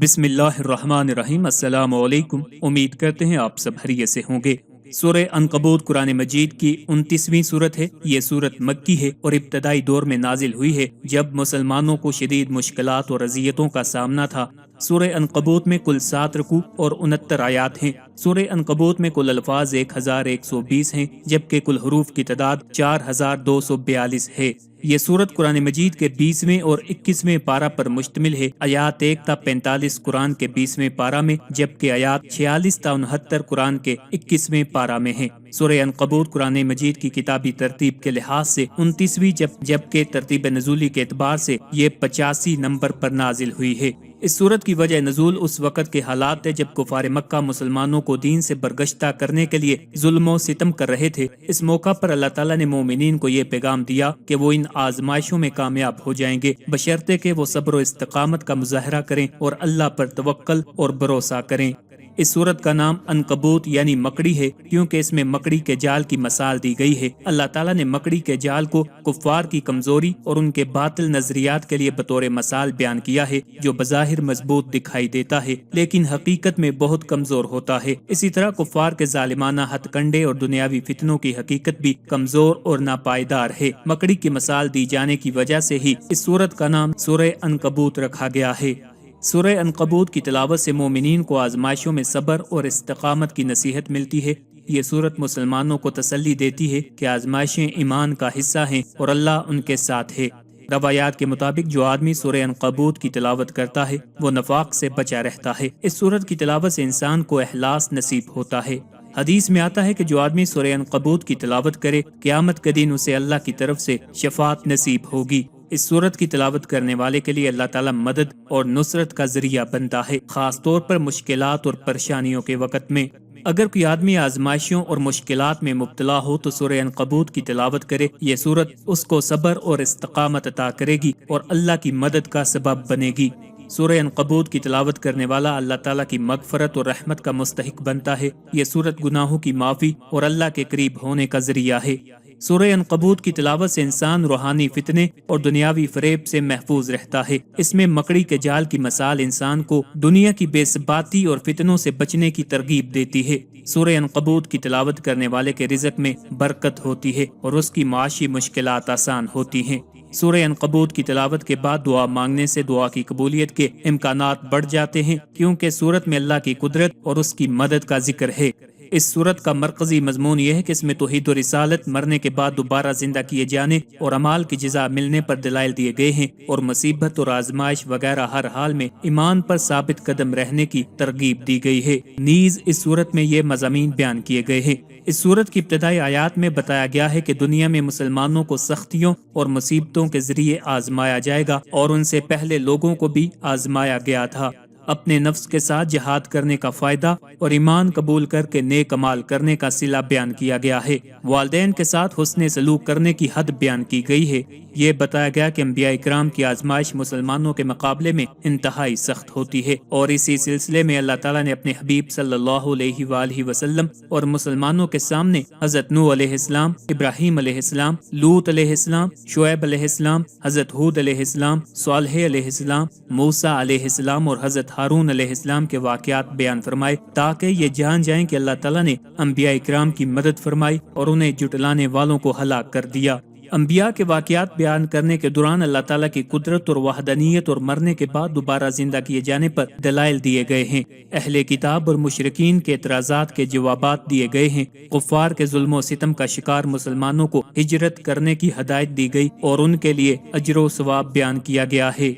بسم اللہ الرحمن الرحیم۔ السلام علیکم۔ امید کرتے ہیں آپ سب خیریت سے ہوں گے۔ سورہ عنکبوت قرآن مجید کی 29ویں سورت ہے۔ یہ سورت مکی ہے اور ابتدائی دور میں نازل ہوئی ہے جب مسلمانوں کو شدید مشکلات اور اذیتوں کا سامنا تھا۔ سورہ عنکبوت میں کل 7 رکوع اور 69 آیات ہیں۔ سورہ عنکبوت میں کل الفاظ 1120 ہیں جبکہ کل حروف کی تعداد 4242 ہے۔ یہ سورت قرآن مجید کے 20ویں اور 21ویں پارہ پر مشتمل ہے۔ آیات 1 تا 45 قرآن کے 20ویں پارہ میں جبکہ آیات 46 تا 69 قرآن کے 21ویں پارہ میں ہیں۔ سورہ عنکبوت قرآن مجید کی کتابی ترتیب کے لحاظ سے 29ویں جبکہ ترتیب نزولی کے اعتبار سے یہ 85 نمبر پر نازل ہوئی ہے۔ اس سورت کی وجہ نزول اس وقت کے حالات تھے جب کفار مکہ مسلمانوں کو دین سے برگشتہ کرنے کے لیے ظلم و ستم کر رہے تھے۔ اس موقع پر اللہ تعالیٰ نے مومنین کو یہ پیغام دیا کہ وہ ان آزمائشوں میں کامیاب ہو جائیں گے بشرطے کہ وہ صبر و استقامت کا مظاہرہ کریں اور اللہ پر توکل اور بھروسہ کریں۔ اس سورت کا نام عنکبوت یعنی مکڑی ہے کیونکہ اس میں مکڑی کے جال کی مثال دی گئی ہے۔ اللہ تعالیٰ نے مکڑی کے جال کو کفار کی کمزوری اور ان کے باطل نظریات کے لیے بطور مثال بیان کیا ہے جو بظاہر مضبوط دکھائی دیتا ہے لیکن حقیقت میں بہت کمزور ہوتا ہے۔ اسی طرح کفار کے ظالمانہ ہتھ کنڈے اور دنیاوی فتنوں کی حقیقت بھی کمزور اور ناپائیدار ہے۔ مکڑی کی مثال دی جانے کی وجہ سے ہی اس سورت کا نام سورہ عنکبوت رکھا گیا ہے۔ سورہ عنکبوت کی تلاوت سے مومنین کو آزمائشوں میں صبر اور استقامت کی نصیحت ملتی ہے۔ یہ سورت مسلمانوں کو تسلی دیتی ہے کہ آزمائشیں ایمان کا حصہ ہیں اور اللہ ان کے ساتھ ہے۔ روایات کے مطابق جو آدمی سورہ عنکبوت کی تلاوت کرتا ہے وہ نفاق سے بچا رہتا ہے۔ اس سورت کی تلاوت سے انسان کو اخلاص نصیب ہوتا ہے۔ حدیث میں آتا ہے کہ جو آدمی سورہ عنکبوت کی تلاوت کرے قیامت کے دن اسے اللہ کی طرف سے شفاعت نصیب ہوگی۔ اس سورت کی تلاوت کرنے والے کے لیے اللہ تعالیٰ مدد اور نصرت کا ذریعہ بنتا ہے، خاص طور پر مشکلات اور پریشانیوں کے وقت میں۔ اگر کوئی آدمی آزمائشوں اور مشکلات میں مبتلا ہو تو سورہ عنکبوت کی تلاوت کرے۔ یہ سورت اس کو صبر اور استقامت عطا کرے گی اور اللہ کی مدد کا سبب بنے گی۔ سورہ عنکبوت کی تلاوت کرنے والا اللہ تعالیٰ کی مغفرت اور رحمت کا مستحق بنتا ہے۔ یہ سورت گناہوں کی معافی اور اللہ کے قریب ہونے کا ذریعہ ہے۔ سورہ عنکبوت کی تلاوت سے انسان روحانی فتنے اور دنیاوی فریب سے محفوظ رہتا ہے۔ اس میں مکڑی کے جال کی مثال انسان کو دنیا کی بے ثباتی اور فتنوں سے بچنے کی ترغیب دیتی ہے۔ سورہ عنکبوت کی تلاوت کرنے والے کے رزق میں برکت ہوتی ہے اور اس کی معاشی مشکلات آسان ہوتی ہیں۔ سورہ عنکبوت کی تلاوت کے بعد دعا مانگنے سے دعا کی قبولیت کے امکانات بڑھ جاتے ہیں کیونکہ سورت میں اللہ کی قدرت اور اس کی مدد کا ذکر ہے۔ اس سورت کا مرکزی مضمون یہ ہے کہ اس میں توحید و رسالت، مرنے کے بعد دوبارہ زندہ کیے جانے اور اعمال کی جزا ملنے پر دلائل دیے گئے ہیں اور مصیبت اور آزمائش وغیرہ ہر حال میں ایمان پر ثابت قدم رہنے کی ترغیب دی گئی ہے۔ نیز اس سورت میں یہ مضامین بیان کیے گئے ہیں۔ اس سورت کی ابتدائی آیات میں بتایا گیا ہے کہ دنیا میں مسلمانوں کو سختیوں اور مصیبتوں کے ذریعے آزمایا جائے گا اور ان سے پہلے لوگوں کو بھی آزمایا گیا تھا۔ اپنے نفس کے ساتھ جہاد کرنے کا فائدہ اور ایمان قبول کر کے نیک عمال کرنے کا صلہ بیان کیا گیا ہے۔ والدین کے ساتھ حسن سلوک کرنے کی حد بیان کی گئی ہے۔ یہ بتایا گیا کہ انبیاء اکرام کی آزمائش مسلمانوں کے مقابلے میں انتہائی سخت ہوتی ہے اور اسی سلسلے میں اللہ تعالیٰ نے اپنے حبیب صلی اللہ علیہ وآلہ وسلم اور مسلمانوں کے سامنے حضرت نوح علیہ السلام، ابراہیم علیہ السلام، لوط علیہ السلام، شعیب علیہ السلام، حضرت ہود علیہ السلام، صالح علیہ السلام، موسیٰ علیہ السلام اور حضرت ہارون علیہ السلام کے واقعات بیان فرمائے تاکہ یہ جان جائیں کہ اللہ تعالیٰ نے انبیاء اکرام کی مدد فرمائی اور انہیں جھٹلانے والوں کو ہلاک کر دیا۔ انبیاء کے واقعات بیان کرنے کے دوران اللہ تعالیٰ کی قدرت اور وحدانیت اور مرنے کے بعد دوبارہ زندہ کیے جانے پر دلائل دیے گئے ہیں۔ اہل کتاب اور مشرکین کے اعتراضات کے جوابات دیے گئے ہیں۔ کفار کے ظلم و ستم کا شکار مسلمانوں کو ہجرت کرنے کی ہدایت دی گئی اور ان کے لیے اجر و ثواب بیان کیا گیا ہے۔